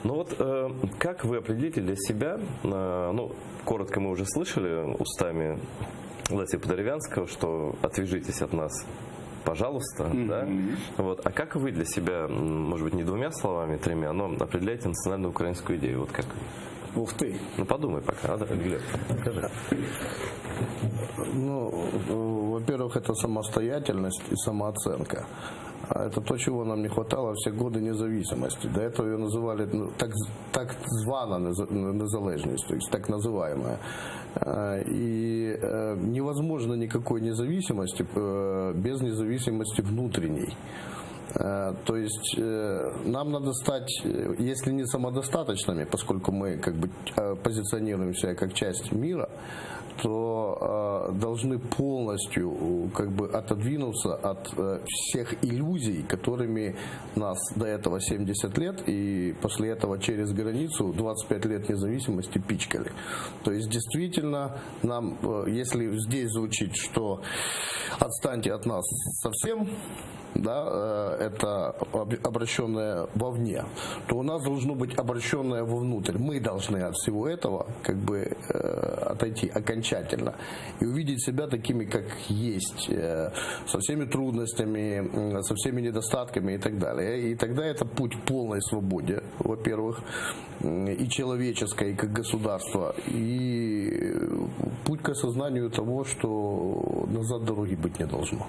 Ну вот как вы определите для себя, ну, коротко мы уже слышали устами Владимира Подеревянского, что отвяжитесь от нас, пожалуйста, да? Вот. А как вы для себя, может быть, не двумя словами, тремя, но определяете национальную украинскую идею? Вот как? Ух ты. Ну подумай пока, да, Глеб, скажи. Ну, во-первых, это самостоятельность и самооценка. А это то, чего нам не хватало все годы независимости. До этого ее называли так звана незалежність, то есть так называемая. И невозможно никакой независимости без независимости внутренней. То есть нам надо стать, если не самодостаточными, поскольку мы как бы позиционируем себя как часть мира, то должны полностью как бы отодвинуться от всех иллюзий, которыми нас до этого 70 лет и после этого через границу 25 лет независимости пичкали. То есть действительно нам, если здесь звучит, что отстаньте от нас совсем, да, это обращенное вовне, то у нас должно быть обращенное вовнутрь. Мы должны от всего этого как бы отойти окончательно и увидеть себя такими, как есть, со всеми трудностями, со всеми недостатками и так далее. И тогда это путь к полной свободе, во-первых, и человеческой, и как государства, и путь к осознанию того, что назад дороги быть не должно.